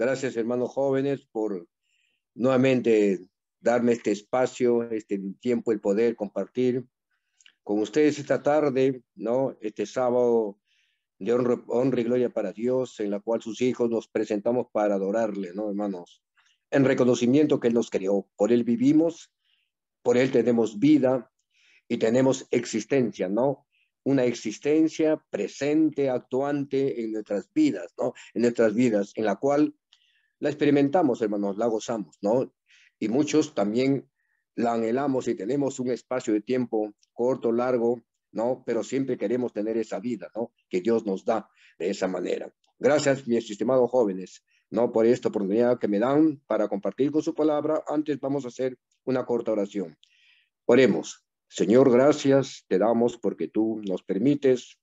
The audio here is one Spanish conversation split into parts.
Gracias, hermanos jóvenes, por nuevamente darme este espacio, este tiempo, el poder compartir con ustedes esta tarde, ¿no? Este sábado de honra y gloria para Dios, en la cual sus hijos nos presentamos para adorarle, ¿no, hermanos? En reconocimiento que Él nos creó, por Él vivimos, por Él tenemos vida y tenemos existencia, ¿no? Una existencia presente, actuante en nuestras vidas, ¿no? En nuestras vidas, en la cual la experimentamos, hermanos, la gozamos, ¿no? Y muchos también la anhelamos y tenemos un espacio de tiempo corto, largo, ¿no? Pero siempre queremos tener esa vida, ¿no? Que Dios nos da de esa manera. Gracias, mis estimados jóvenes, ¿no? Por esta oportunidad que me dan para compartir con su palabra. Antes vamos a hacer una corta oración. Oremos. Señor, gracias te damos porque tú nos permites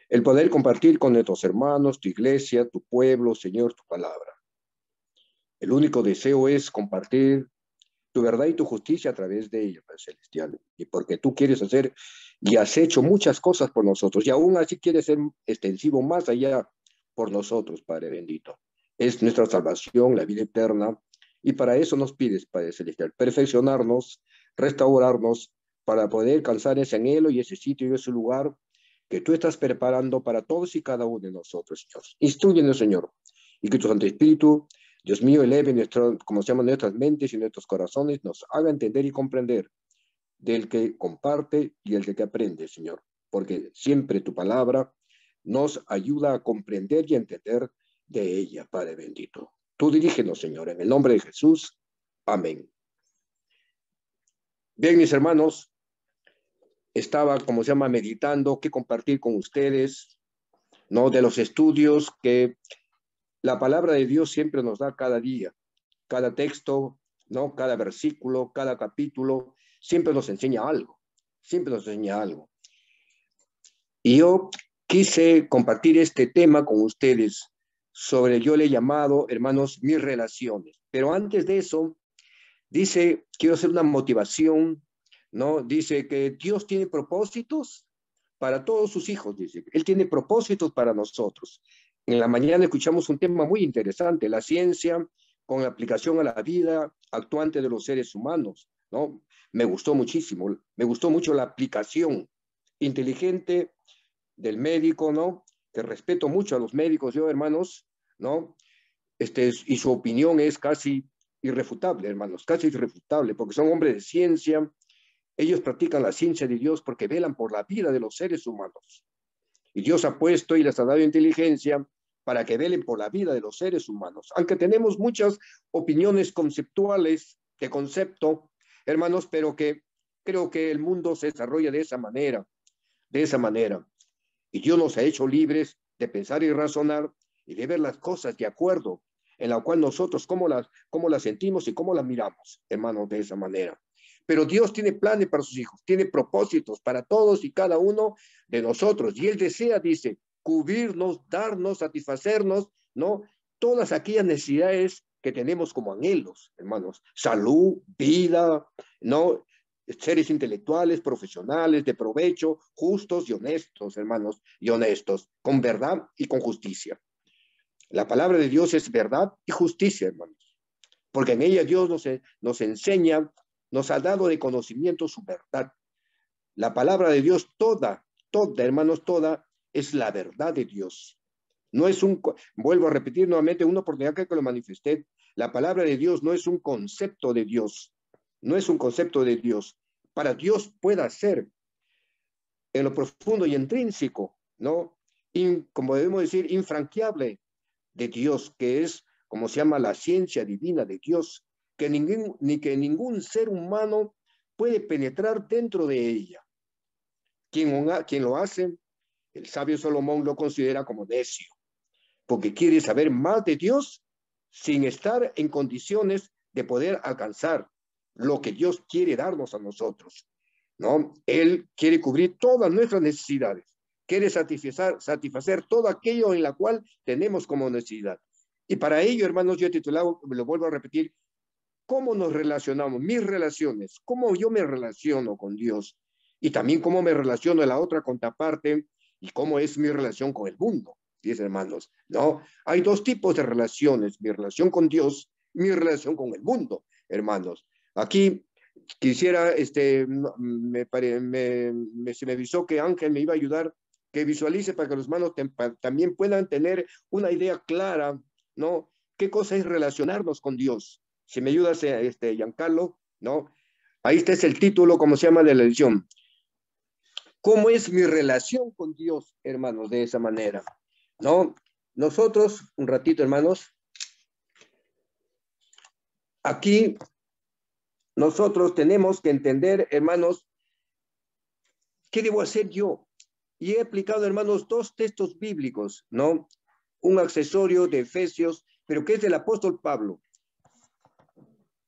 el poder compartir con nuestros hermanos, tu iglesia, tu pueblo, Señor, tu palabra. El único deseo es compartir tu verdad y tu justicia a través de ella, Padre Celestial. Y porque tú quieres hacer y has hecho muchas cosas por nosotros y aún así quieres ser extensivo más allá por nosotros, Padre bendito. Es nuestra salvación, la vida eterna. Y para eso nos pides, Padre Celestial, perfeccionarnos, restaurarnos, para poder alcanzar ese anhelo y ese sitio y ese lugar que tú estás preparando para todos y cada uno de nosotros, Señor. Instrúyenos, Señor, y que tu Santo Espíritu, Dios mío, eleve como se llama, nuestras mentes y nuestros corazones, nos haga entender y comprender del que comparte y el de que aprende, Señor, porque siempre tu palabra nos ayuda a comprender y a entender de ella, Padre bendito. Tú dirígenos, Señor, en el nombre de Jesús. Amén. Bien, mis hermanos, estaba, como se llama, meditando qué compartir con ustedes, ¿no? De los estudios que la palabra de Dios siempre nos da cada día, cada texto, ¿no? Cada versículo, cada capítulo, siempre nos enseña algo, siempre nos enseña algo. Y yo quise compartir este tema con ustedes sobre, yo le he llamado, hermanos, mis relaciones. Pero antes de eso, dice, quiero hacer una motivación, ¿no? Dice que Dios tiene propósitos para todos sus hijos, dice. Él tiene propósitos para nosotros. En la mañana escuchamos un tema muy interesante, la ciencia con la aplicación a la vida actuante de los seres humanos, ¿no? Me gustó muchísimo, me gustó mucho la aplicación inteligente del médico, ¿no? Que respeto mucho a los médicos, yo, hermanos, ¿no? Y su opinión es casi irrefutable, hermanos, casi irrefutable, porque son hombres de ciencia. Ellos practican la ciencia de Dios porque velan por la vida de los seres humanos. Y Dios ha puesto y les ha dado inteligencia para que velen por la vida de los seres humanos. Aunque tenemos muchas opiniones conceptuales, de concepto, hermanos, pero que creo que el mundo se desarrolla de esa manera, de esa manera. Y Dios nos ha hecho libres de pensar y razonar y de ver las cosas de acuerdo en la cual nosotros cómo las sentimos y cómo las miramos, hermanos, de esa manera. Pero Dios tiene planes para sus hijos, tiene propósitos para todos y cada uno de nosotros. Y Él desea, dice, cubrirnos, darnos, satisfacernos, ¿no? Todas aquellas necesidades que tenemos como anhelos, hermanos. Salud, vida, ¿no? Seres intelectuales, profesionales, de provecho, justos y honestos, hermanos, y honestos, con verdad y con justicia. La palabra de Dios es verdad y justicia, hermanos, porque en ella Dios nos enseña, nos ha dado de conocimiento su verdad. La palabra de Dios toda, hermanos, toda es la verdad de Dios. No es vuelvo a repetir nuevamente una oportunidad que lo manifesté, la palabra de Dios no es un concepto de Dios, no es un concepto de Dios. Para Dios pueda ser en lo profundo y intrínseco, ¿no? Como debemos decir, infranqueable de Dios, que es, como se llama, la ciencia divina de Dios, que ningún ser humano puede penetrar dentro de ella. Quien lo hace, el sabio Salomón lo considera como necio, porque quiere saber más de Dios sin estar en condiciones de poder alcanzar lo que Dios quiere darnos a nosotros, ¿no? Él quiere cubrir todas nuestras necesidades, quiere satisfacer todo aquello en la cual tenemos como necesidad. Y para ello, hermanos, yo he titulado, lo vuelvo a repetir, ¿cómo nos relacionamos? Mis relaciones, cómo yo me relaciono con Dios y también cómo me relaciono a la otra contraparte y cómo es mi relación con el mundo. dice hermanos. No, hay dos tipos de relaciones, mi relación con Dios, mi relación con el mundo, hermanos. Aquí quisiera, se me avisó que Ángel me iba a ayudar, que visualice para que los hermanos también puedan tener una idea clara, ¿no? ¿Qué cosa es relacionarnos con Dios? Si me ayudas, Giancarlo, ¿no? Ahí está es el título, como se llama, de la edición. ¿Cómo es mi relación con Dios, hermanos? De esa manera, ¿no? Nosotros, un ratito, hermanos, aquí nosotros tenemos que entender, hermanos, ¿qué debo hacer yo? Y he aplicado, hermanos, dos textos bíblicos, ¿no? Un accesorio de Efesios, pero que es del apóstol Pablo.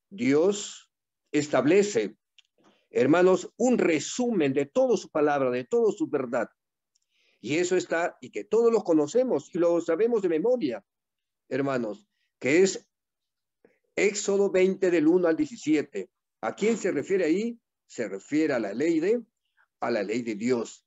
Dios establece, hermanos, un resumen de toda su palabra, de toda su verdad. Y eso está, y que todos lo conocemos y lo sabemos de memoria, hermanos, que es Éxodo 20 del 1 al 17. ¿A quién se refiere ahí? Se refiere a la ley de Dios.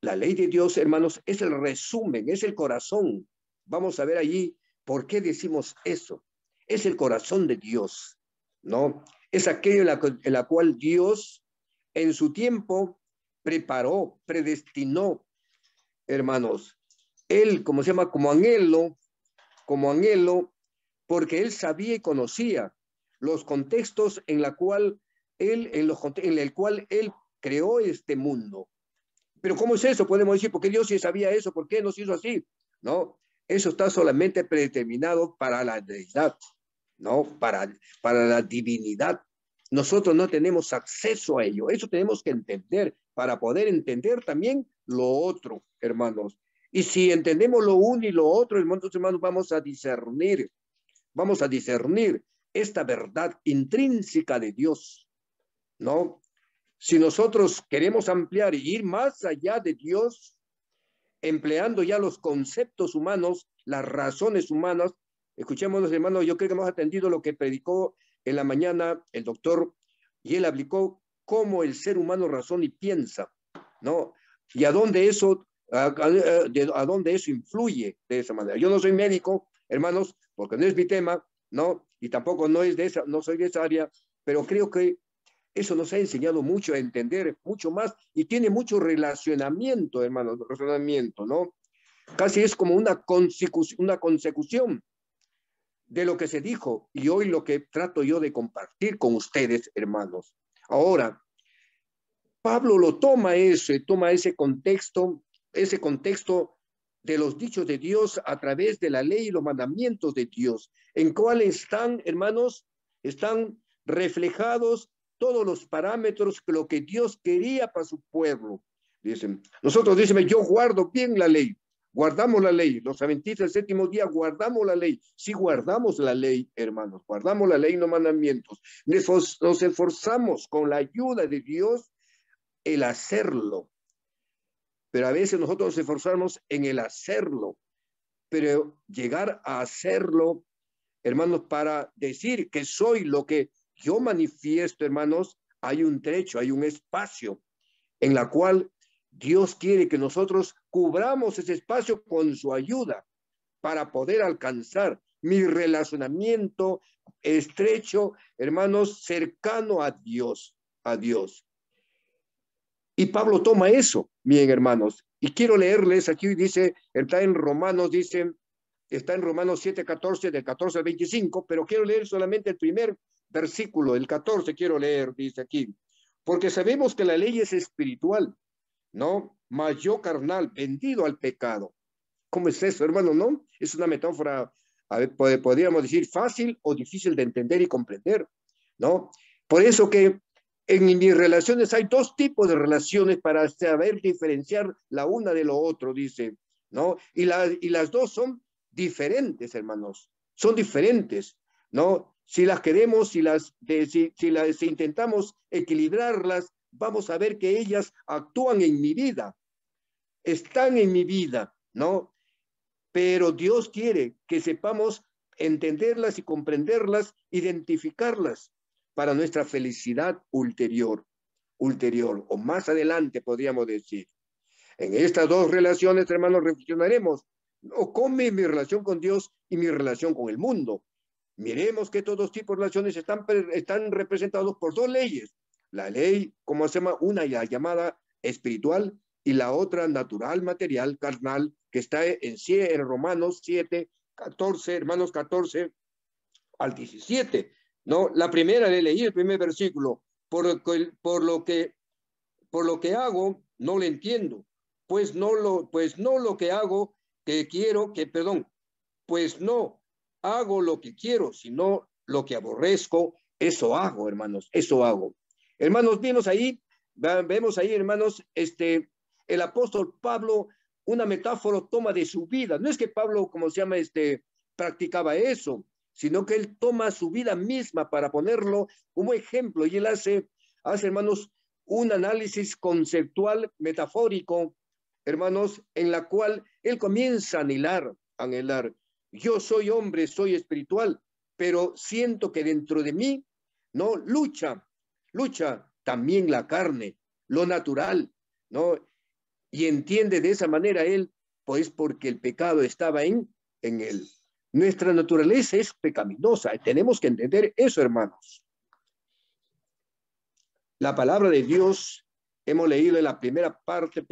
La ley de Dios, hermanos, es el resumen, es el corazón. Vamos a ver allí por qué decimos eso. Es el corazón de Dios, ¿no? Es aquello en la cual Dios en su tiempo preparó, predestinó, hermanos. Él, como se llama, como anhelo, porque él sabía y conocía los contextos en el cual él creó este mundo. Pero ¿cómo es eso? Podemos decir, ¿por qué Dios sí sabía eso? ¿Por qué nos hizo así? No, eso está solamente predeterminado para la deidad, ¿no? Para la divinidad. Nosotros no tenemos acceso a ello. Eso tenemos que entender para poder entender también lo otro, hermanos. Y si entendemos lo uno y lo otro, hermanos, vamos a discernir esta verdad intrínseca de Dios, ¿no? Si nosotros queremos ampliar y ir más allá de Dios, empleando ya los conceptos humanos, las razones humanas, escuchemos, hermanos, yo creo que hemos atendido lo que predicó en la mañana el doctor, y él aplicó cómo el ser humano razona y piensa, ¿no? Y a dónde eso influye de esa manera. Yo no soy médico, hermanos, porque no es mi tema, ¿no? Y tampoco no soy de esa área, pero creo que eso nos ha enseñado mucho a entender mucho más y tiene mucho relacionamiento, hermanos, ¿no? Casi es como una consecución de lo que se dijo y hoy lo que trato yo de compartir con ustedes, hermanos. Ahora, Pablo toma ese contexto de los dichos de Dios a través de la ley y los mandamientos de Dios, en cual están, hermanos, están reflejados todos los parámetros que lo que Dios quería para su pueblo. Dicen, nosotros dicen, yo guardo bien la ley, guardamos la ley, los adventistas del séptimo día guardamos la ley, sí guardamos la ley, hermanos, guardamos la ley y los mandamientos, nos esforzamos con la ayuda de Dios el hacerlo, pero a veces nosotros nos esforzamos en el hacerlo, pero llegar a hacerlo, hermanos, para decir que soy lo que yo manifiesto, hermanos, hay un trecho, hay un espacio en la cual Dios quiere que nosotros cubramos ese espacio con su ayuda para poder alcanzar mi relacionamiento estrecho, hermanos, cercano a Dios, Y Pablo toma eso, bien, hermanos. Y quiero leerles aquí, dice, está en Romanos 7:14, del 14 al 25, pero quiero leer solamente el primer versículo, el 14 quiero leer, dice aquí. Porque sabemos que la ley es espiritual, ¿no? Mas yo carnal, vendido al pecado. ¿Cómo es eso, hermano? ¿No? Es una metáfora, a ver, podríamos decir, fácil o difícil de entender y comprender, ¿no? Por eso que en mis relaciones hay dos tipos de relaciones para saber diferenciar la una de lo otro, dice, ¿no? Y las dos son diferentes, hermanos, son diferentes, ¿no? Si las queremos, si intentamos equilibrarlas, vamos a ver que ellas actúan en mi vida, están en mi vida, ¿no? Pero Dios quiere que sepamos entenderlas y comprenderlas, identificarlas para nuestra felicidad ulterior, o más adelante podríamos decir. En estas dos relaciones, hermanos, reflexionaremos, ¿no?, cómo mi relación con Dios y mi relación con el mundo. Miremos que estos dos tipos de relaciones están representados por dos leyes. La ley, como se llama, una ya llamada espiritual y la otra natural, material, carnal, que está en Romanos 7, 14, hermanos, 14 al 17. ¿No? La primera le leí el primer versículo. Por lo que hago, no lo entiendo. Pues no lo que hago, pues no hago lo que quiero, sino lo que aborrezco, eso hago, hermanos, eso hago. Hermanos, vemos ahí, hermanos, el apóstol Pablo, una metáfora toma de su vida. No es que Pablo, como se llama, practicaba eso, sino que él toma su vida misma para ponerlo como ejemplo, y él hace, hermanos, un análisis conceptual, metafórico, hermanos, en la cual él comienza a anhelar. Yo soy hombre, soy espiritual, pero siento que dentro de mí, ¿no?, lucha también la carne, lo natural, ¿no? Y entiende de esa manera él, pues porque el pecado estaba en él. Nuestra naturaleza es pecaminosa, tenemos que entender eso, hermanos. La palabra de Dios, hemos leído en la primera parte,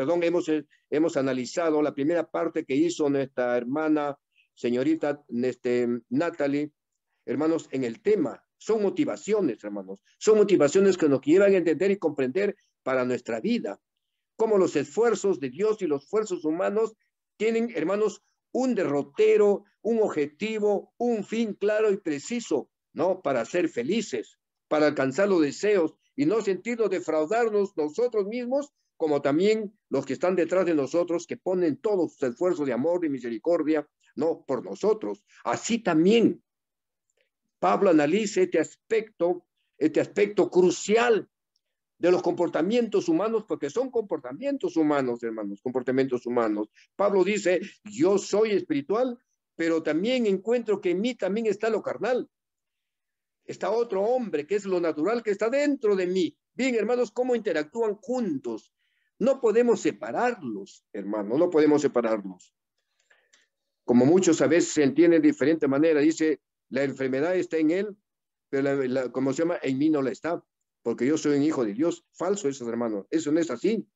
hemos analizado la primera parte que hizo nuestra hermana, señorita Natalie, hermanos, en el tema. Son motivaciones, hermanos. Son motivaciones que nos llevan a entender y comprender para nuestra vida. Cómo los esfuerzos de Dios y los esfuerzos humanos tienen, hermanos, un derrotero, un objetivo, un fin claro y preciso, ¿no? Para ser felices, para alcanzar los deseos y no sentirnos defraudarnos nosotros mismos, como también los que están detrás de nosotros, que ponen todos sus esfuerzos de amor y misericordia, ¿no?, por nosotros. Así también Pablo analiza este aspecto crucial de los comportamientos humanos, porque son comportamientos humanos, hermanos, comportamientos humanos. Pablo dice, yo soy espiritual, pero también encuentro que en mí también está lo carnal. Está otro hombre, que es lo natural, que está dentro de mí. Bien, hermanos, ¿cómo interactúan juntos? No podemos separarlos, hermanos, no podemos separarlos. Como muchos a veces se entienden de diferente manera, dice, la enfermedad está en él, pero como se llama, en mí no la está, porque yo soy un hijo de Dios. Falso eso, hermanos, eso no es así.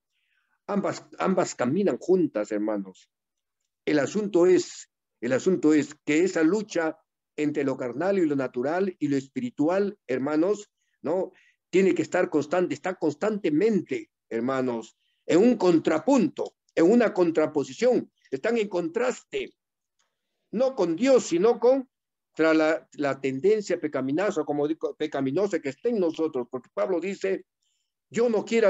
Ambas caminan juntas, hermanos. El asunto es que esa lucha entre lo carnal y lo natural y lo espiritual, hermanos, ¿no?, tiene que estar constante, está constantemente, hermanos, en un contrapunto, en una contraposición, están en contraste, no con Dios, sino contra la tendencia pecaminosa, como digo, pecaminosa que está en nosotros, porque Pablo dice, yo no quiero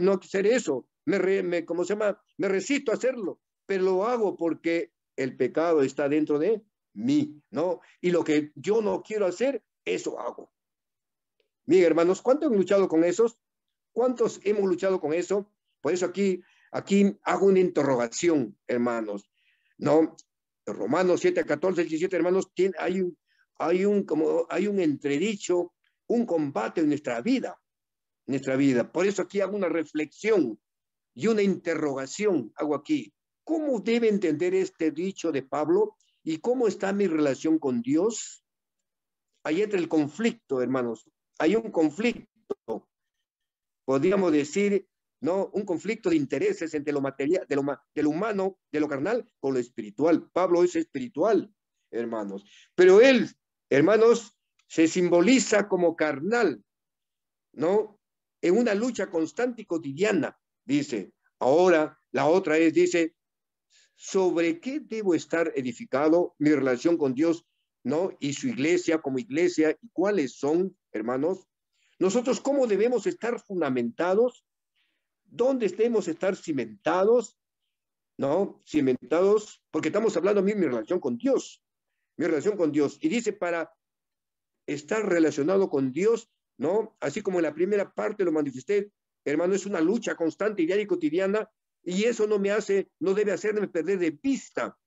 no hacer eso, me resisto a hacerlo, pero lo hago porque el pecado está dentro de mí, ¿no? Y lo que yo no quiero hacer, eso hago. Bien, hermanos, ¿cuántos han luchado con esos? ¿Cuántos hemos luchado con eso? Por eso aquí hago una interrogación, hermanos, ¿no? Romanos 7, 14, 17, hermanos, hay un entredicho, un combate en nuestra vida. Por eso aquí hago una reflexión y una interrogación hago aquí. ¿Cómo debe entender este dicho de Pablo y cómo está mi relación con Dios? Ahí entra el conflicto, hermanos. Hay un conflicto, podríamos decir, ¿no?, un conflicto de intereses entre lo material, de lo humano, de lo carnal, con lo espiritual. Pablo es espiritual, hermanos. Pero él, hermanos, se simboliza como carnal, ¿no?, en una lucha constante y cotidiana, dice. Ahora, la otra dice, ¿sobre qué debo estar edificado mi relación con Dios, ¿no?, y su iglesia como iglesia? ¿Y cuáles son, hermanos? Nosotros, ¿cómo debemos estar fundamentados? ¿Dónde debemos estar cimentados? ¿No? Cimentados, porque estamos hablando de mi relación con Dios. Mi relación con Dios. Y dice, para estar relacionado con Dios, ¿no?, así como en la primera parte lo manifesté, hermano, es una lucha constante, diaria y cotidiana, y eso no debe hacerme perder de vista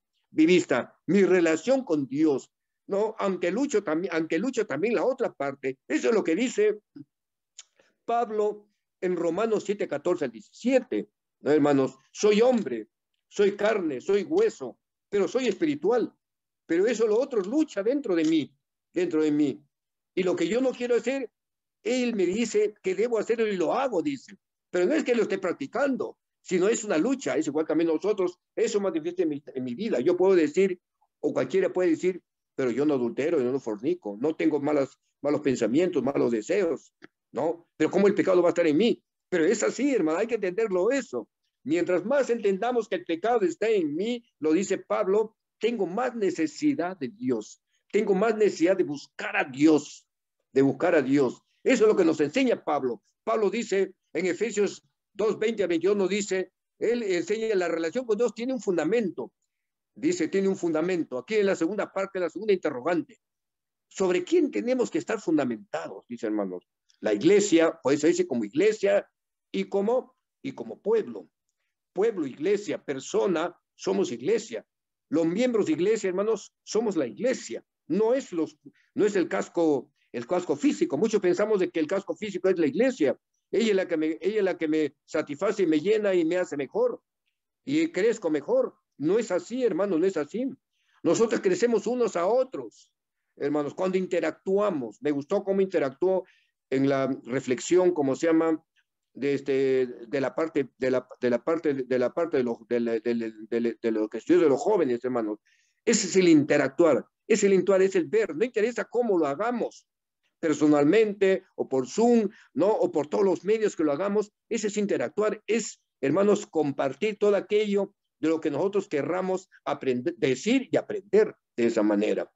mi relación con Dios, ¿no? Aunque lucho también la otra parte. Eso es lo que dice Pablo en Romanos 7, 14 al 17. ¿no, hermanos? Soy hombre, soy carne, soy hueso, pero soy espiritual. Pero eso lo otro lucha dentro de mí, dentro de mí. Y lo que yo no quiero hacer, él me dice que debo hacerlo y lo hago, dice. Pero no es que lo esté practicando, sino es una lucha. Es igual también nosotros, eso manifiesta en mi vida. Yo puedo decir, o cualquiera puede decir, pero yo no adultero, yo no fornico, no tengo malos pensamientos, malos deseos, ¿no? Pero ¿cómo el pecado va a estar en mí? Pero es así, hermano, hay que entenderlo eso. Mientras más entendamos que el pecado está en mí, lo dice Pablo, tengo más necesidad de Dios, tengo más necesidad de buscar a Dios, de buscar a Dios. Eso es lo que nos enseña Pablo. Pablo dice en Efesios 2, 20 a 21, dice, él enseña la relación con Dios, tiene un fundamento. Dice, tiene un fundamento. Aquí en la segunda parte, la segunda interrogante. ¿Sobre quién tenemos que estar fundamentados? Dice, hermanos. La iglesia, pues se dice como iglesia y como pueblo. Pueblo, iglesia, persona, somos iglesia. Los miembros de iglesia, hermanos, somos la iglesia. No es el casco físico. Muchos pensamos de que el casco físico es la iglesia. Ella es la que me satisface y me llena y me hace mejor. Y crezco mejor. No es así, hermanos, no es así. Nosotros crecemos unos a otros, hermanos, cuando interactuamos. Me gustó cómo interactuó en la reflexión, como se llama, de la parte de lo que estudio de los jóvenes, hermanos. Ese es el interactuar, es el ver. No interesa cómo lo hagamos, personalmente o por Zoom, ¿no? O por todos los medios que lo hagamos. Ese es interactuar, es, hermanos, compartir todo aquello de lo que nosotros querramos aprender, decir y aprender de esa manera.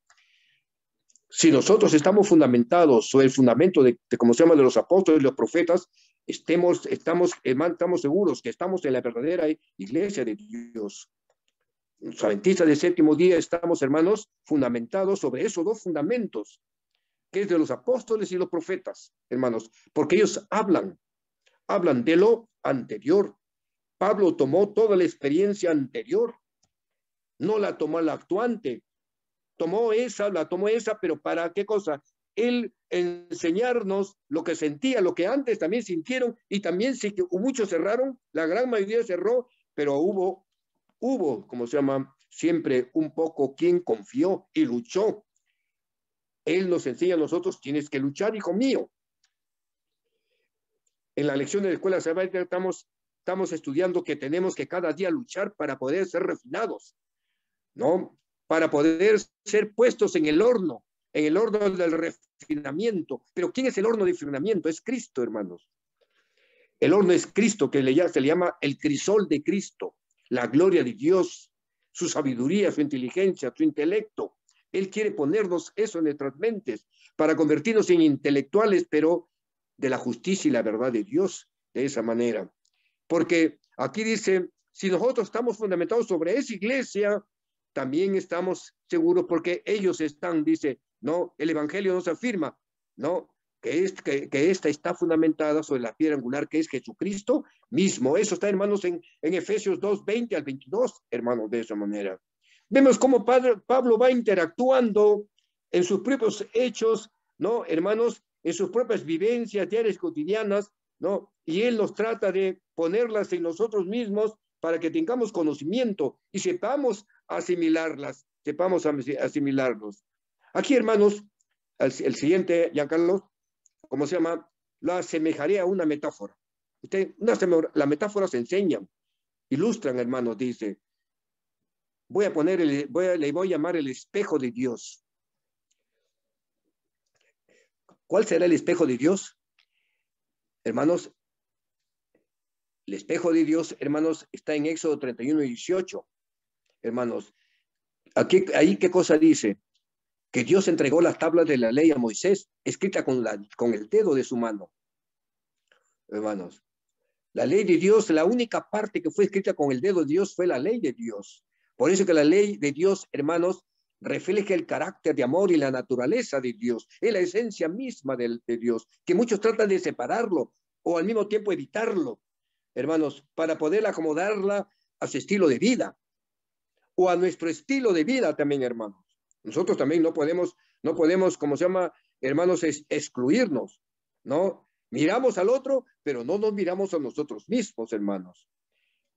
Si nosotros estamos fundamentados sobre el fundamento como se llama, de los apóstoles y los profetas, estamos seguros que estamos en la verdadera iglesia de Dios. Los adventistas del séptimo día estamos, hermanos, fundamentados sobre esos dos fundamentos, que es de los apóstoles y los profetas, hermanos, porque ellos hablan de lo anterior. Pablo tomó toda la experiencia anterior, no la tomó la actuante, la tomó esa, pero ¿para qué cosa? Él enseñarnos lo que sentía, lo que antes también sintieron, y también sí que muchos cerraron, la gran mayoría cerró, pero hubo, como se llama, siempre un poco quien confió y luchó. Él nos enseña a nosotros, tienes que luchar, hijo mío. En la lección de la escuela sabática estamos estudiando que tenemos que cada día luchar para poder ser refinados, ¿no? Para poder ser puestos en el horno del refinamiento. Pero ¿quién es el horno de refinamiento? Es Cristo, hermanos. El horno es Cristo, que se le llama el crisol de Cristo, la gloria de Dios, su sabiduría, su inteligencia, su intelecto. Él quiere ponernos eso en nuestras mentes para convertirnos en intelectuales, pero de la justicia y la verdad de Dios, de esa manera. Porque aquí dice, si nosotros estamos fundamentados sobre esa iglesia, también estamos seguros porque ellos están, dice, no, el evangelio nos afirma, no, que esta está fundamentada sobre la piedra angular que es Jesucristo mismo. Eso está, hermanos, en Efesios 2, 20 al 22, hermanos, de esa manera. Vemos cómo Pablo va interactuando en sus propios hechos, ¿no, hermanos? En sus propias vivencias diarias cotidianas, ¿no? Y él nos trata de ponerlas en nosotros mismos para que tengamos conocimiento y sepamos asimilarlos. Aquí, hermanos, el siguiente, Giancarlo, ¿cómo se llama? Lo asemejaré a una metáfora. La metáfora se enseñan, ilustran, hermanos, dice. Le voy a llamar el espejo de Dios. ¿Cuál será el espejo de Dios? Hermanos, el espejo de Dios, hermanos, está en Éxodo 31 y 18. Hermanos, ahí qué cosa dice, que Dios entregó las tablas de la ley a Moisés, escrita con el dedo de su mano. Hermanos, la ley de Dios, la única parte que fue escrita con el dedo de Dios fue la ley de Dios. Por eso que la ley de Dios, hermanos, refleja el carácter de amor y la naturaleza de Dios, es la esencia misma de Dios, que muchos tratan de separarlo o al mismo tiempo evitarlo, hermanos, para poder acomodarla a su estilo de vida o a nuestro estilo de vida también, hermanos. Nosotros también no podemos, como se llama, hermanos, excluirnos, ¿no? Miramos al otro, pero no nos miramos a nosotros mismos, hermanos.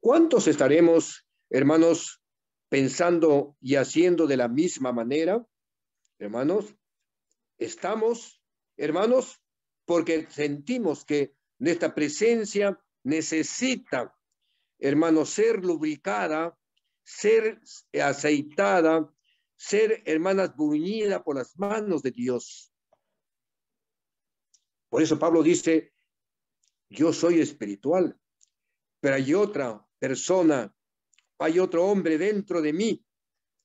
¿Cuántos estaremos, hermanos, pensando y haciendo de la misma manera? Hermanos, estamos, hermanos, porque sentimos que nuestra presencia necesita, hermanos, ser lubricada, ser aceitada, ser, hermanas, bruñida por las manos de Dios. Por eso Pablo dice, yo soy espiritual, pero hay otra persona, hay otro hombre dentro de mí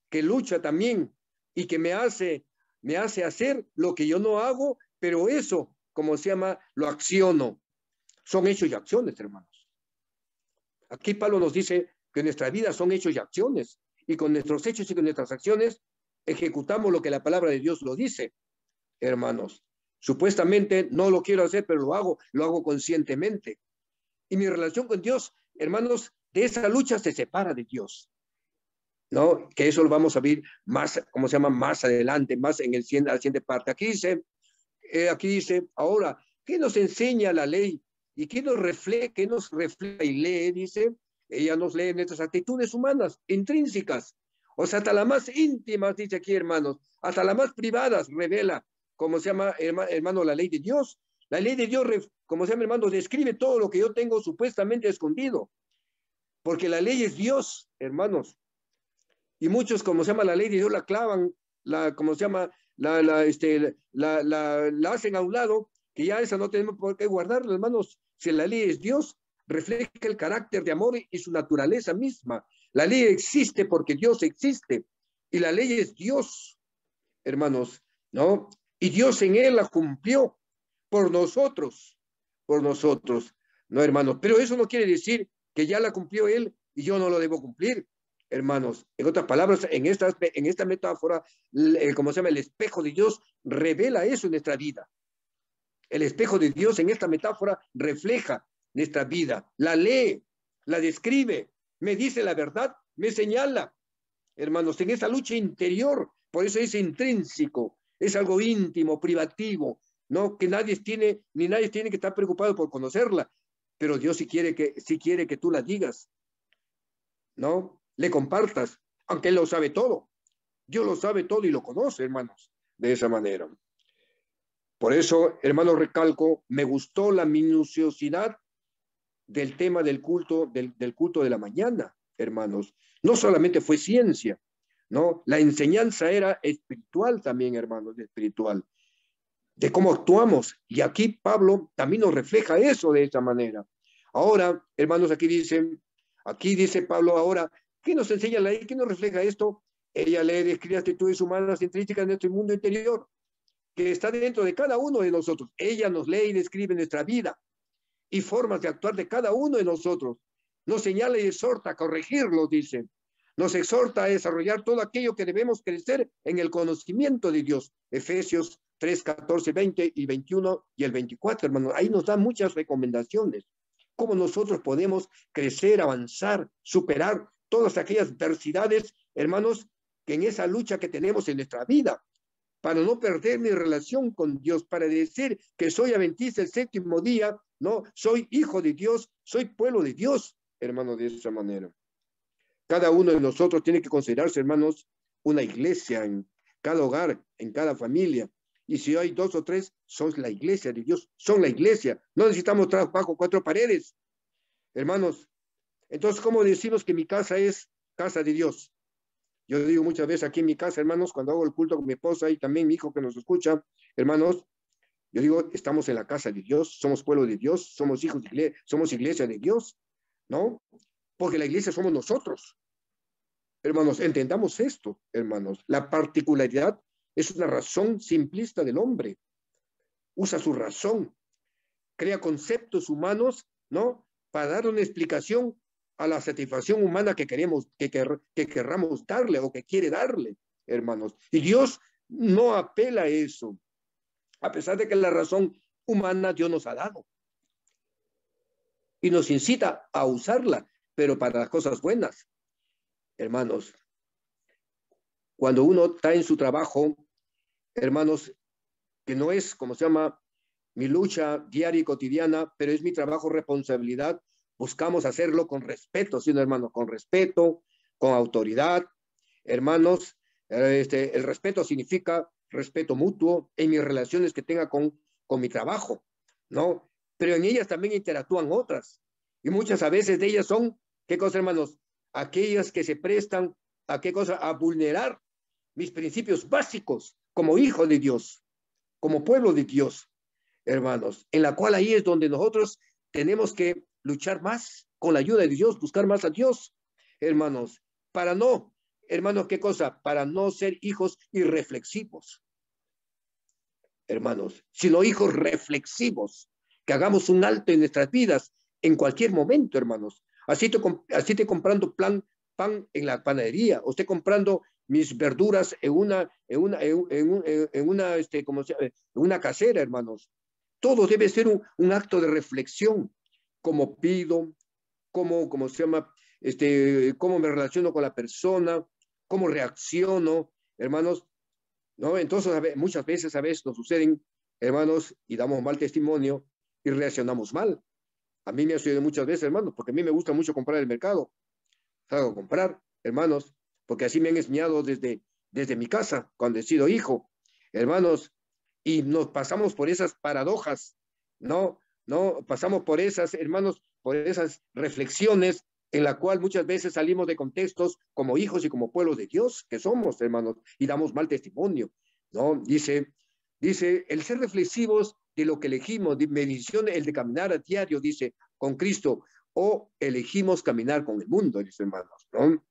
que lucha también y que me hace hacer lo que yo no hago, pero eso, como se llama, lo acciono. Son hechos y acciones, hermanos. Aquí Pablo nos dice que nuestra vida son hechos y acciones, y con nuestros hechos y con nuestras acciones ejecutamos lo que la palabra de Dios lo dice, hermanos. Supuestamente no lo quiero hacer, pero lo hago conscientemente. Y mi relación con Dios, hermanos, de esa lucha se separa de Dios, ¿no? Que eso lo vamos a ver más, ¿cómo se llama? Más adelante, más en la siguiente parte. Aquí dice, ahora, ¿qué nos enseña la ley? ¿Y qué nos refleja y lee? Dice, ella nos lee nuestras actitudes humanas, intrínsecas, o sea, hasta las más íntimas, dice aquí, hermanos, hasta las más privadas, revela, ¿cómo se llama, hermano, la ley de Dios? La ley de Dios, como se llama, hermano, describe todo lo que yo tengo supuestamente escondido, porque la ley es Dios, hermanos. Y muchos, como se llama, la ley de Dios la clavan, como se llama, la hacen a un lado, que ya esa no tenemos por qué guardarla, hermanos. Si la ley es Dios, refleja el carácter de amor y su naturaleza misma. La ley existe porque Dios existe, y la ley es Dios, hermanos, ¿no? Y Dios en él la cumplió por nosotros, ¿no, hermanos? Pero eso no quiere decir que ya la cumplió él y yo no lo debo cumplir, hermanos. En otras palabras, en esta metáfora, como se llama, el espejo de Dios revela eso en nuestra vida. El espejo de Dios en esta metáfora refleja nuestra vida, la lee, la describe, me dice la verdad, me señala, hermanos, en esa lucha interior. Por eso es intrínseco, es algo íntimo, privativo, ¿no? Que nadie tiene que estar preocupado por conocerla, pero Dios sí quiere que tú la digas, ¿no? Le compartas, aunque Él lo sabe todo. Dios lo sabe todo y lo conoce, hermanos, de esa manera. Por eso, hermanos, recalco, me gustó la minuciosidad del tema del culto de la mañana, hermanos. No solamente fue ciencia, ¿no? La enseñanza era espiritual también, hermanos, espiritual, de cómo actuamos. Y aquí Pablo también nos refleja eso de esta manera. Ahora, hermanos, aquí dice Pablo ahora, ¿qué nos enseña la ley? ¿Qué nos refleja esto? Ella lee, describe actitudes humanas intrínsecas de nuestro mundo interior, que está dentro de cada uno de nosotros. Ella nos lee y describe nuestra vida y formas de actuar de cada uno de nosotros. Nos señala y exhorta a corregirlo, dice. Nos exhorta a desarrollar todo aquello que debemos crecer en el conocimiento de Dios. Efesios 3, 14, 20 y 21 y el 24, hermanos. Ahí nos da muchas recomendaciones. Cómo nosotros podemos crecer, avanzar, superar todas aquellas adversidades, hermanos, que en esa lucha que tenemos en nuestra vida, para no perder mi relación con Dios, para decir que soy adventista el séptimo día, no, soy hijo de Dios, soy pueblo de Dios, hermanos, de esa manera. Cada uno de nosotros tiene que considerarse, hermanos, una iglesia en cada hogar, en cada familia. Y si hay 2 o 3, son la iglesia de Dios, son la iglesia. No necesitamos estar bajo 4 paredes, hermanos. Entonces, ¿cómo decimos que mi casa es casa de Dios? Yo digo muchas veces aquí en mi casa, hermanos, cuando hago el culto con mi esposa y también mi hijo que nos escucha, hermanos, yo digo, estamos en la casa de Dios, somos pueblo de Dios, somos hijos de iglesia, somos iglesia de Dios, ¿no? Porque la iglesia somos nosotros. Hermanos, entendamos esto, hermanos. La particularidad es una razón simplista del hombre. Usa su razón, crea conceptos humanos, ¿no? Para dar una explicación a la satisfacción humana que querramos darle o que quiere darle, hermanos. Y Dios no apela a eso, a pesar de que la razón humana Dios nos ha dado. Y nos incita a usarla, pero para las cosas buenas. Hermanos, cuando uno está en su trabajo, hermanos, que no es, como se llama, mi lucha diaria y cotidiana, pero es mi trabajo, responsabilidad, buscamos hacerlo con respeto, sino hermanos, con respeto, con autoridad. Hermanos, el respeto significa respeto mutuo en mis relaciones que tenga con mi trabajo, ¿no? Pero en ellas también interactúan otras. Y muchas a veces de ellas son, ¿qué cosa, hermanos? Aquellas que se prestan a qué cosa, a vulnerar mis principios básicos como hijo de Dios, como pueblo de Dios, hermanos, en la cual ahí es donde nosotros tenemos que luchar más con la ayuda de Dios, buscar más a Dios, hermanos, para no, hermanos, ¿qué cosa? Para no ser hijos irreflexivos, hermanos, sino hijos reflexivos, que hagamos un alto en nuestras vidas en cualquier momento, hermanos. Así te comprando pan en la panadería, o esté comprando mis verduras en una casera, hermanos. Todo debe ser un acto de reflexión, cómo pido, cómo se llama, cómo me relaciono con la persona, cómo reacciono, hermanos, ¿no? Entonces, muchas veces nos suceden, hermanos, y damos mal testimonio y reaccionamos mal. A mí me ha sucedido muchas veces, hermanos, porque a mí me gusta mucho comprar en el mercado. Salgo a comprar, hermanos, porque así me han enseñado desde mi casa, cuando he sido hijo, hermanos, y nos pasamos por esas paradojas, ¿no? ¿No? Pasamos por esas, hermanos, por esas reflexiones en la cual muchas veces salimos de contextos como hijos y como pueblos de Dios que somos, hermanos, y damos mal testimonio, ¿no? Dice, el ser reflexivos de lo que elegimos, de medición, el de caminar a diario, dice, con Cristo, o elegimos caminar con el mundo, dice, hermanos, ¿no?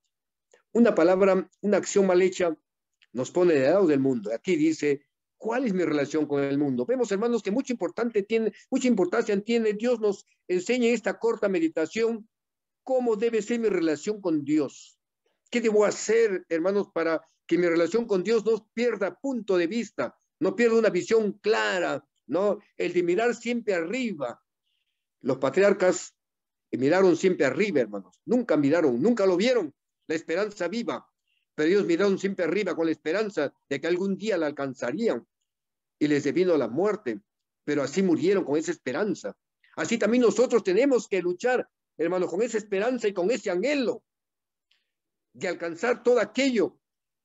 Una palabra, una acción mal hecha nos pone de lado del mundo. Aquí dice, ¿cuál es mi relación con el mundo? Vemos, hermanos, que mucha importancia tiene. Dios nos enseña en esta corta meditación cómo debe ser mi relación con Dios. ¿Qué debo hacer, hermanos, para que mi relación con Dios no pierda punto de vista, no pierda una visión clara, ¿no? El de mirar siempre arriba. Los patriarcas miraron siempre arriba, hermanos. Nunca lo vieron, la esperanza viva. Pero ellos miraron siempre arriba con la esperanza de que algún día la alcanzarían y les vino la muerte. Pero así murieron con esa esperanza. Así también nosotros tenemos que luchar, hermanos, con esa esperanza y con ese anhelo de alcanzar todo aquello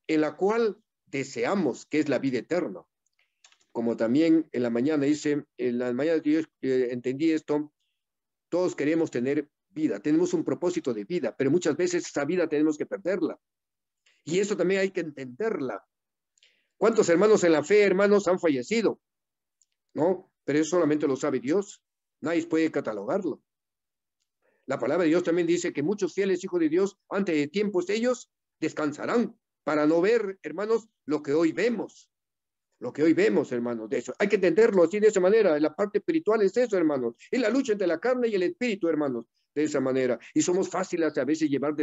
en la cual deseamos, que es la vida eterna. Como también en la mañana que yo entendí esto, todos queremos tener vida, tenemos un propósito de vida, pero muchas veces esa vida tenemos que perderla. Y eso también hay que entenderla. ¿Cuántos hermanos en la fe, hermanos, han fallecido? ¿No? Pero eso solamente lo sabe Dios. Nadie puede catalogarlo. La palabra de Dios también dice que muchos fieles hijos de Dios, antes de tiempos, ellos descansarán para no ver, hermanos, lo que hoy vemos. Lo que hoy vemos, hermanos, de eso. Hay que entenderlo así, de esa manera. La parte espiritual es eso, hermanos. Es la lucha entre la carne y el espíritu, hermanos, de esa manera. Y somos fáciles a veces llevar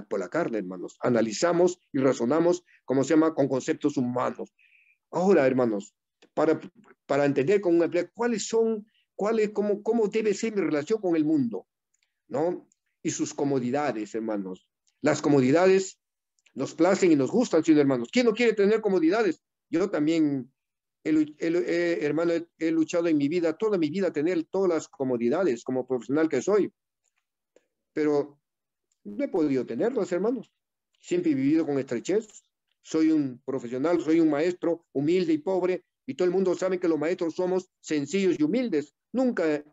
por la carne, hermanos. Analizamos y razonamos, como se llama, con conceptos humanos. Ahora, hermanos, para entender con una cómo debe ser mi relación con el mundo, ¿no? Y sus comodidades, hermanos. Las comodidades nos placen y nos gustan, sí, hermanos. ¿Quién no quiere tener comodidades? Yo también, hermano, he luchado en mi vida, toda mi vida, tener todas las comodidades como profesional que soy, pero no he podido tenerlas, hermanos. Siempre he vivido con estrechez. Soy un profesional, soy un maestro humilde y pobre, y todo el mundo sabe que los maestros somos sencillos y humildes. Nunca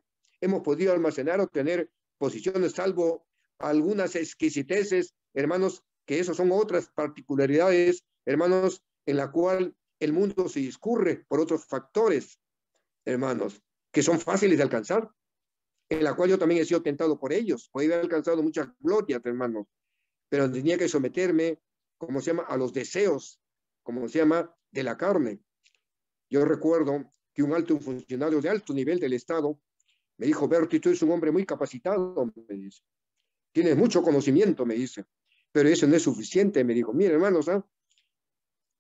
hemos podido almacenar o tener posiciones, salvo algunas exquisiteces, hermanos, que esas son otras particularidades, hermanos, en la cual el mundo se discurre por otros factores, hermanos, que son fáciles de alcanzar, en la cual yo también he sido tentado por ellos. Podría haber alcanzado muchas glorias, hermanos, pero tenía que someterme, como se llama, a los deseos, como se llama, de la carne. Yo recuerdo que un funcionario de alto nivel del Estado me dijo, Berti, tú eres un hombre muy capacitado, me dice. Tienes mucho conocimiento, me dice, pero eso no es suficiente, me dijo. Mira, hermanos, no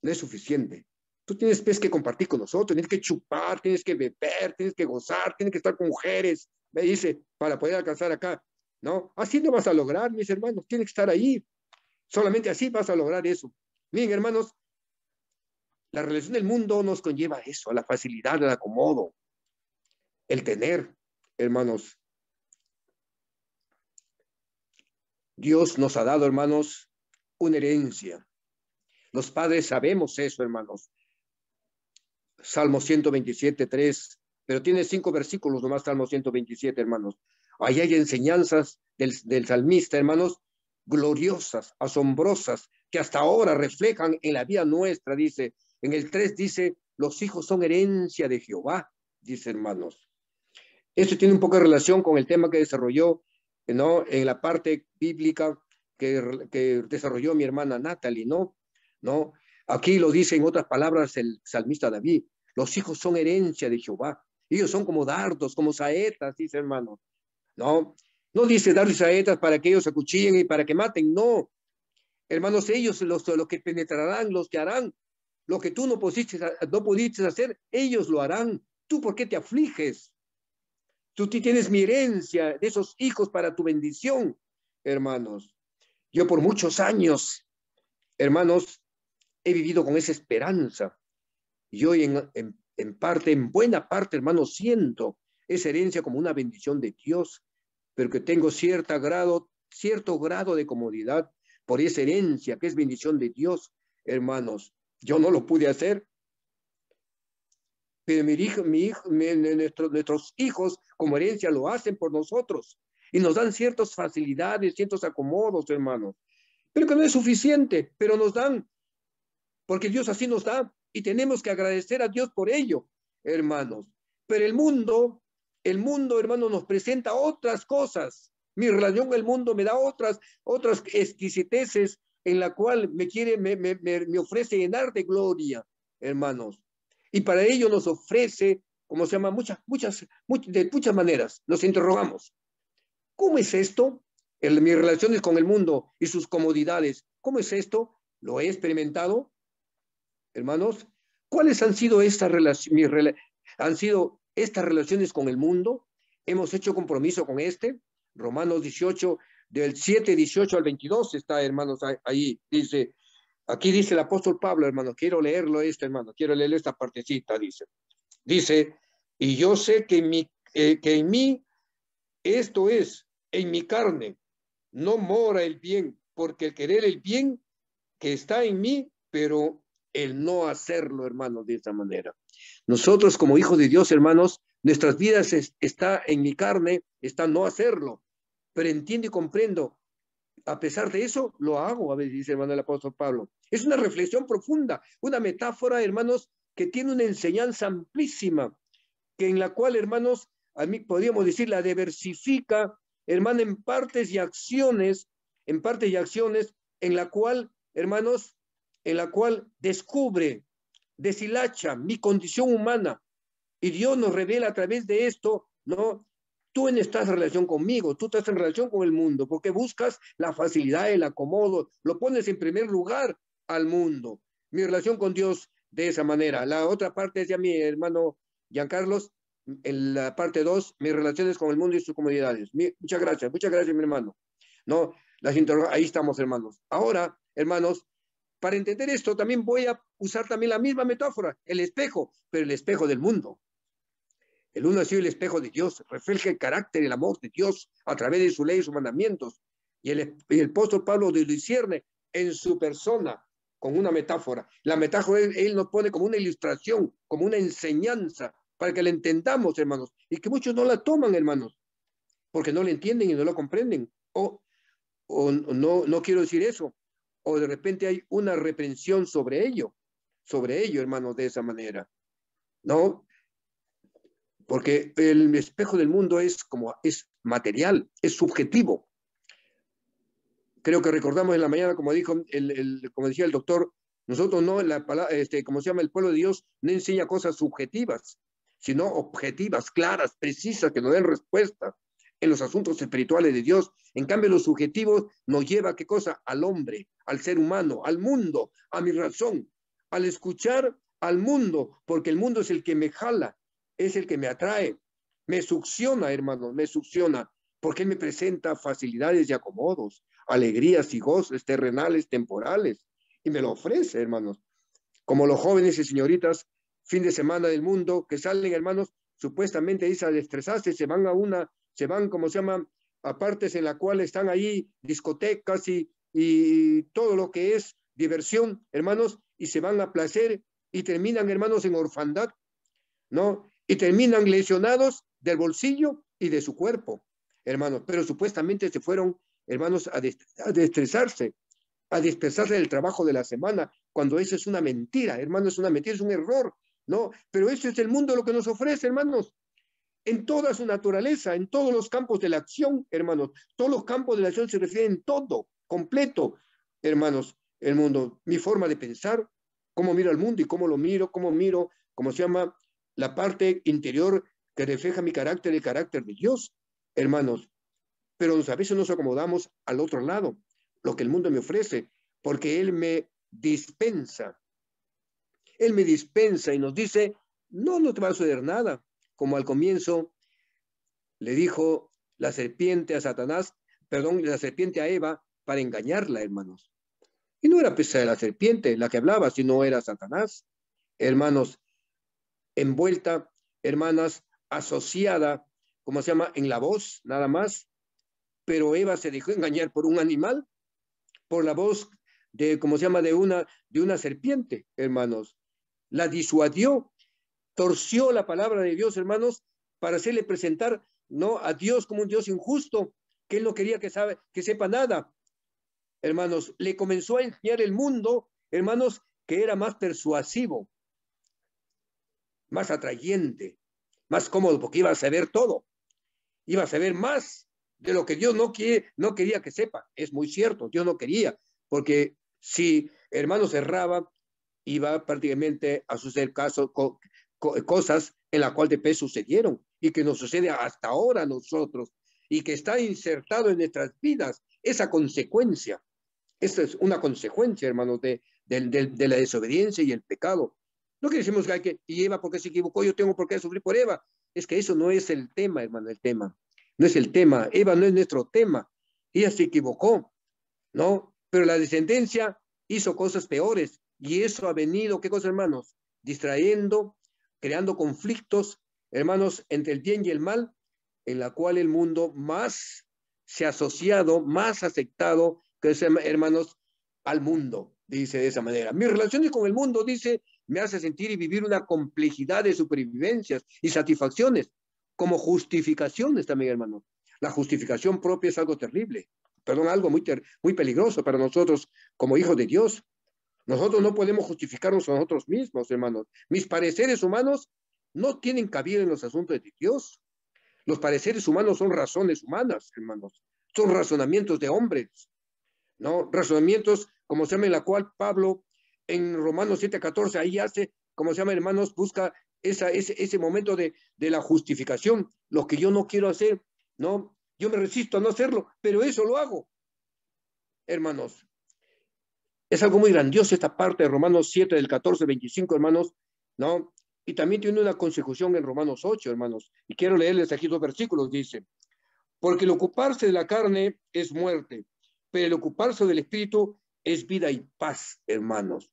es suficiente. Tú tienes pues, que compartir con nosotros, tienes que chupar, tienes que beber, tienes que gozar, tienes que estar con mujeres, me dice, para poder alcanzar acá. No, así no vas a lograr, mis hermanos, tienes que estar ahí. Solamente así vas a lograr eso. Miren, hermanos, la relación del mundo nos conlleva eso, a la facilidad, el acomodo, el tener, hermanos. Dios nos ha dado, hermanos, una herencia. Los padres sabemos eso, hermanos. Salmo 127:3, pero tiene 5 versículos nomás, Salmo 127, hermanos. Ahí hay enseñanzas del salmista, hermanos, gloriosas, asombrosas, que hasta ahora reflejan en la vida nuestra, dice. En el 3 dice, los hijos son herencia de Jehová, dice, hermanos. Esto tiene un poco de relación con el tema que desarrolló, ¿no?, en la parte bíblica que desarrolló mi hermana Natalie, ¿no? Aquí lo dice en otras palabras el salmista David, los hijos son herencia de Jehová, ellos son como dardos, como saetas, dice, hermano, ¿no? No dice darles saetas para que ellos se acuchillen y para que maten, no, hermanos, ellos los que penetrarán, los que harán lo que tú no pudiste hacer, ellos lo harán. ¿Tú por qué te afliges? Tú tienes mi herencia de esos hijos para tu bendición, hermanos. Yo por muchos años, hermanos, he vivido con esa esperanza. Y hoy en parte, en buena parte, hermanos, siento esa herencia como una bendición de Dios, pero que tengo cierto grado de comodidad por esa herencia que es bendición de Dios, hermanos. Yo no lo pude hacer, pero nuestros hijos como herencia lo hacen por nosotros y nos dan ciertas facilidades, ciertos acomodos, hermanos, pero que no es suficiente, pero nos dan, porque Dios así nos da y tenemos que agradecer a Dios por ello, hermanos. Pero el mundo, hermanos, nos presenta otras cosas. Mi relación con el mundo me da otras exquisiteces en la cual me ofrece llenar de gloria, hermanos. Y para ello nos ofrece, como se llama, de muchas maneras. Nos interrogamos, ¿cómo es esto? Mis relaciones con el mundo y sus comodidades, ¿cómo es esto? ¿Lo he experimentado, hermanos? ¿Cuáles han sido estas relaciones con el mundo? ¿Hemos hecho compromiso con este? Romanos 18, del 7:18 al 22 está, hermanos, ahí dice. Aquí dice el apóstol Pablo, hermano, quiero leerlo hermano, quiero leer esta partecita, dice, y yo sé que en mí, esto es, en mi carne, no mora el bien, porque el querer el bien que está en mí, pero el no hacerlo, hermanos, de esta manera. Nosotros como hijos de Dios, hermanos, nuestras vidas está en mi carne, está no hacerlo, pero entiendo y comprendo. A pesar de eso, lo hago, a veces dice hermano el apóstol Pablo. Es una reflexión profunda, una metáfora, hermanos, que tiene una enseñanza amplísima, que en la cual, hermanos, a mí podríamos decir, la diversifica, hermano, en partes y acciones, en la cual, hermanos, en la cual descubre, deshilacha mi condición humana, y Dios nos revela a través de esto, ¿no? Tú no estás en relación conmigo, tú estás en relación con el mundo, porque buscas la facilidad, el acomodo, lo pones en primer lugar al mundo. Mi relación con Dios de esa manera. La otra parte es ya mi hermano Giancarlos, en la parte 2, mis relaciones con el mundo y sus comunidades. Muchas gracias, mi hermano. No, ahí estamos, hermanos. Ahora, hermanos, para entender esto, también voy a usar también la misma metáfora, el espejo, pero el espejo del mundo. El uno ha sido el espejo de Dios, refleja el carácter y el amor de Dios a través de su ley y sus mandamientos. Y el apóstol Pablo lo discierne en su persona con una metáfora. La metáfora él nos pone como una ilustración, como una enseñanza, para que la entendamos, hermanos. Y que muchos no la toman, hermanos, porque no la entienden y no la comprenden. O no quiero decir eso. O de repente hay una reprensión sobre ello, hermanos, de esa manera. ¿No? Porque el espejo del mundo es material, es subjetivo. Creo que recordamos en la mañana, como decía el doctor, nosotros no, como se llama, el pueblo de Dios no enseña cosas subjetivas, sino objetivas, claras, precisas, que nos den respuesta en los asuntos espirituales de Dios. En cambio, los subjetivos nos lleva, ¿qué cosa? Al hombre, al ser humano, al mundo, a mi razón, al escuchar al mundo, porque el mundo es el que me jala, es el que me atrae, me succiona, hermano, me succiona, porque me presenta facilidades y acomodos, alegrías y goces terrenales, temporales, y me lo ofrece, hermanos. Como los jóvenes y señoritas, fin de semana del mundo, que salen, hermanos, supuestamente a estresarse, se van, como se llama, aparte en la cual están ahí discotecas y todo lo que es diversión, hermanos, y se van a placer y terminan, hermanos, en orfandad, ¿no? Y terminan lesionados del bolsillo y de su cuerpo, hermanos, pero supuestamente se fueron, hermanos, a destresarse, a dispersarse del trabajo de la semana, cuando eso es una mentira, hermanos, es una mentira, es un error, ¿no? Pero eso es el mundo lo que nos ofrece, hermanos, en toda su naturaleza, en todos los campos de la acción, hermanos. Todos los campos de la acción se refieren todo, completo, hermanos, el mundo. Mi forma de pensar, cómo miro al mundo y cómo miro, cómo se llama, la parte interior que refleja mi carácter, el carácter de Dios, hermanos. Pero a veces nos acomodamos al otro lado, lo que el mundo me ofrece, porque Él me dispensa. Él me dispensa y nos dice, no, no te va a suceder nada. Como al comienzo le dijo la serpiente a Satanás, perdón, la serpiente a Eva para engañarla, hermanos. Y no era pesa de la serpiente la que hablaba, sino era Satanás, hermanos, envuelta, hermanas, asociada, ¿cómo se llama? En la voz, nada más. Pero Eva se dejó engañar por un animal, por la voz de, ¿cómo se llama? De una serpiente, hermanos. La disuadió, torció la palabra de Dios, hermanos, para hacerle presentar, ¿no?, a Dios como un Dios injusto, que él no quería que sepa nada. Hermanos, le comenzó a enseñar el mundo, hermanos, que era más persuasivo, más atrayente, más cómodo, porque iba a saber todo, iba a saber más de lo que Dios no quería que sepa. Es muy cierto, Dios no quería, porque si, hermanos, erraba, iba prácticamente a suceder cosas en la cual después sucedieron y que nos sucede hasta ahora a nosotros y que está insertado en nuestras vidas esa consecuencia. Esa es una consecuencia, hermanos, de la desobediencia y el pecado. No que decimos que hay que, y Eva porque se equivocó, yo tengo por qué sufrir por Eva. Es que eso no es el tema, hermano, el tema. No es el tema. Eva no es nuestro tema. Ella se equivocó, ¿no? Pero la descendencia hizo cosas peores y eso ha venido, ¿qué cosa, hermanos? Distrayendo, creando conflictos, hermanos, entre el bien y el mal, en la cual el mundo más se ha asociado, más aceptado, que es, hermanos, al mundo, dice de esa manera. Mis relaciones con el mundo, dice, me hace sentir y vivir una complejidad de supervivencias y satisfacciones, como justificaciones también, hermanos. La justificación propia es algo terrible, perdón, algo muy peligroso para nosotros como hijos de Dios. Nosotros no podemos justificarnos a nosotros mismos, hermanos. Mis pareceres humanos no tienen cabida en los asuntos de Dios. Los pareceres humanos son razones humanas, hermanos. Son razonamientos de hombres, ¿no? Razonamientos, como se llama, en la cual Pablo en Romanos 7:14, ahí hace, como se llama, hermanos, busca ese momento de la justificación. Lo que yo no quiero hacer, ¿no? Yo me resisto a no hacerlo, pero eso lo hago, hermanos. Es algo muy grandioso esta parte de Romanos 7, del 14-25, hermanos, ¿no? Y también tiene una consecución en Romanos 8, hermanos. Y quiero leerles aquí 2 versículos, dice, porque el ocuparse de la carne es muerte, pero el ocuparse del espíritu es vida y paz, hermanos.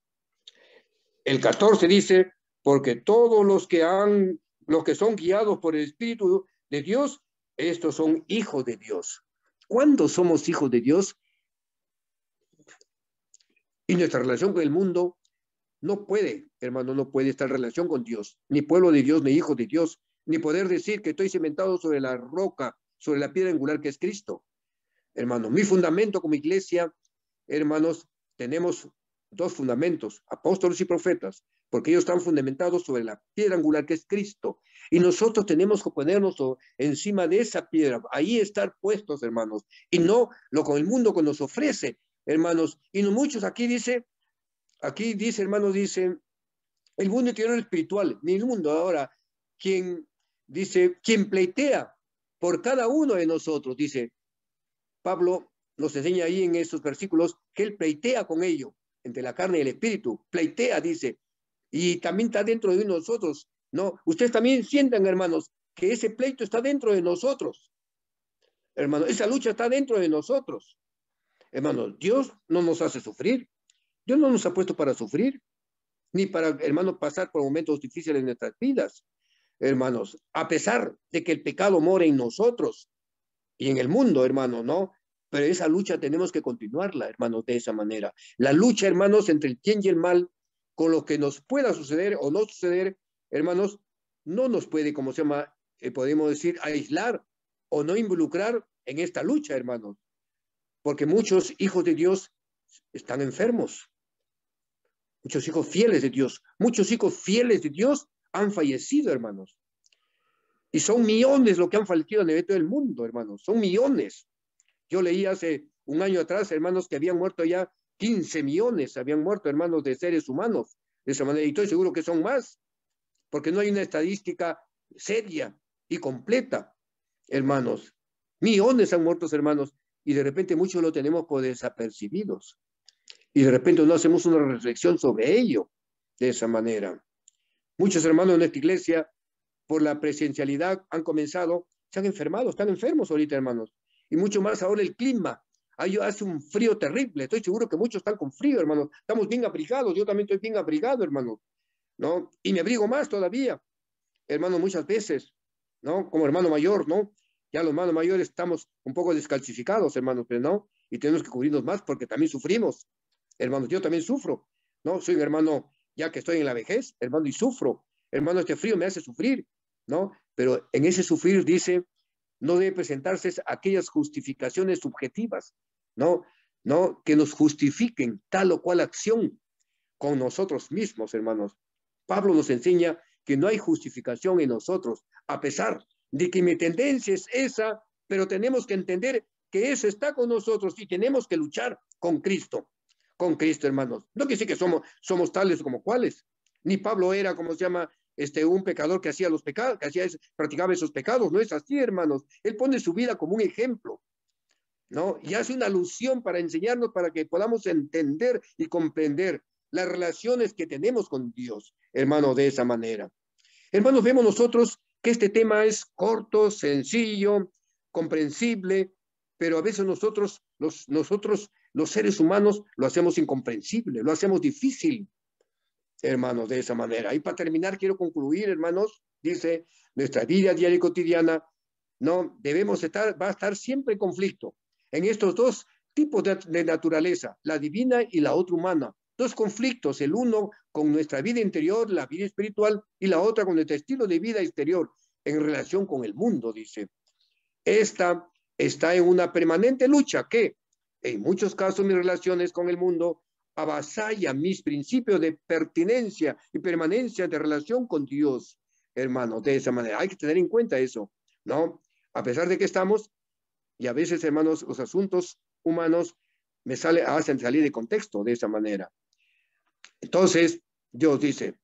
El 14 dice, porque todos los que son guiados por el Espíritu de Dios, estos son hijos de Dios. ¿Cuándo somos hijos de Dios? Y nuestra relación con el mundo no puede, hermano, no puede estar en relación con Dios, ni pueblo de Dios, ni hijo de Dios, ni poder decir que estoy cimentado sobre la roca, sobre la piedra angular que es Cristo. Hermano, mi fundamento como iglesia, hermanos, tenemos 2 fundamentos, apóstoles y profetas, porque ellos están fundamentados sobre la piedra angular que es Cristo. Y nosotros tenemos que ponernos encima de esa piedra, ahí estar puestos, hermanos, y no lo que el mundo que nos ofrece, hermanos. Y no muchos aquí dice, hermanos, dice, el mundo interior espiritual, ni el mundo ahora, quien pleitea por cada uno de nosotros, dice, Pablo nos enseña ahí en esos versículos que él pleitea con ello, entre la carne y el espíritu, pleitea, dice, y también está dentro de nosotros, ¿no? Ustedes también sientan, hermanos, que ese pleito está dentro de nosotros, hermanos, esa lucha está dentro de nosotros, hermanos. Dios no nos hace sufrir, Dios no nos ha puesto para sufrir, ni para, hermanos, pasar por momentos difíciles en nuestras vidas, hermanos, a pesar de que el pecado mora en nosotros, y en el mundo, hermano, ¿no? Pero esa lucha tenemos que continuarla, hermanos, de esa manera. La lucha, hermanos, entre el bien y el mal, con lo que nos pueda suceder o no suceder, hermanos, no nos puede, como se llama, podemos decir, aislar o no involucrar en esta lucha, hermanos. Porque muchos hijos de Dios están enfermos. Muchos hijos fieles de Dios. Muchos hijos fieles de Dios han fallecido, hermanos. Y son millones los que han fallecido en el resto del mundo, hermanos. Son millones. Yo leí hace un año atrás, hermanos, que habían muerto ya 15 millones, habían muerto, hermanos, de seres humanos. De esa manera, y estoy seguro que son más, porque no hay una estadística seria y completa, hermanos. Millones han muerto, hermanos, y de repente muchos lo tenemos por desapercibidos. Y de repente no hacemos una reflexión sobre ello de esa manera. Muchos hermanos en esta iglesia, por la presencialidad, han comenzado, se han enfermado, están enfermos ahorita, hermanos. Y mucho más ahora el clima. Hace un frío terrible. Estoy seguro que muchos están con frío, hermanos. Estamos bien abrigados. Yo también estoy bien abrigado, hermano, ¿no? Y me abrigo más todavía, hermano, muchas veces, ¿no? Como hermano mayor, ¿no? Ya los hermanos mayores estamos un poco descalcificados, hermanos, pero no. Y tenemos que cubrirnos más porque también sufrimos. Hermanos, yo también sufro, ¿no? Soy un hermano ya que estoy en la vejez, hermano, y sufro. Hermano, este frío me hace sufrir, ¿no? Pero en ese sufrir dice, no debe presentarse aquellas justificaciones subjetivas, ¿no? ¿No? Que nos justifiquen tal o cual acción con nosotros mismos, hermanos. Pablo nos enseña que no hay justificación en nosotros, a pesar de que mi tendencia es esa, pero tenemos que entender que eso está con nosotros y tenemos que luchar con Cristo, hermanos. No quiere decir que somos tales como cuales, ni Pablo era, como se llama, un pecador que hacía los pecados, practicaba esos pecados. No es así, hermanos. Él pone su vida como un ejemplo, ¿no? Y hace una alusión para enseñarnos, para que podamos entender y comprender las relaciones que tenemos con Dios, hermano, de esa manera. Hermanos, vemos nosotros que este tema es corto, sencillo, comprensible, pero a veces nosotros, los seres humanos, lo hacemos incomprensible, lo hacemos difícil, hermanos, de esa manera. Y para terminar, quiero concluir, hermanos, dice, nuestra vida diaria y cotidiana, no debemos va a estar siempre en conflicto en estos dos tipos de naturaleza, la divina y la otra humana. Dos conflictos, el uno con nuestra vida interior, la vida espiritual, y la otra con nuestro estilo de vida exterior en relación con el mundo, dice. Esta está en una permanente lucha que, en muchos casos, mis relaciones con el mundo avasallan mis principios de pertinencia y permanencia de relación con Dios, hermano, de esa manera. Hay que tener en cuenta eso, ¿no? A pesar de que estamos, y a veces, hermanos, los asuntos humanos hacen salir de contexto de esa manera. Entonces, Dios dice,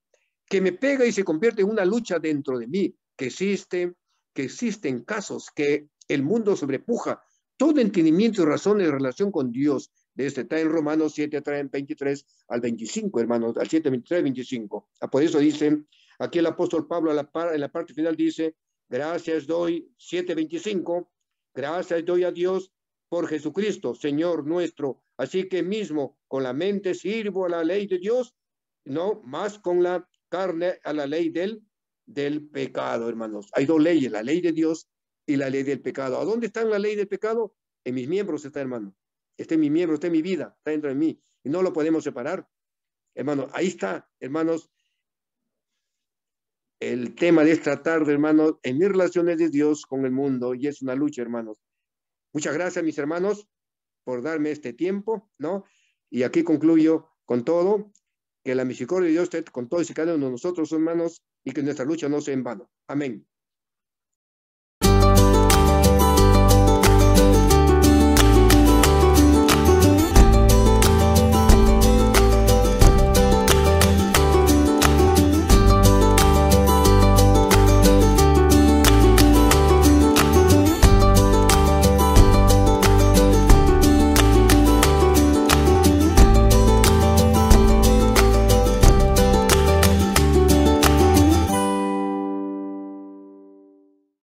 que me pega y se convierte en una lucha dentro de mí, que existen casos que el mundo sobrepuja todo entendimiento y razón en relación con Dios. De este está en Romanos 7, 23 al 25, hermanos, al 7, 23, 25. Por eso dice, aquí el apóstol Pablo en la parte final dice, gracias doy, 7, 25, gracias doy a Dios por Jesucristo, Señor nuestro. Así que mismo con la mente sirvo a la ley de Dios, no más con la carne a la ley del pecado, hermanos. Hay dos leyes, la ley de Dios y la ley del pecado. ¿A dónde está la ley del pecado? En mis miembros está, hermano. Está en mi miembro, está en mi vida, está dentro de mí. Y no lo podemos separar. Hermano, ahí está, hermanos. El tema de esta tarde, hermanos, en mis relaciones de Dios con el mundo, y es una lucha, hermanos. Muchas gracias, mis hermanos, por darme este tiempo, ¿no? Y aquí concluyo con todo, que la misericordia de Dios esté con todos y cada uno de nosotros, hermanos, y que nuestra lucha no sea en vano. Amén.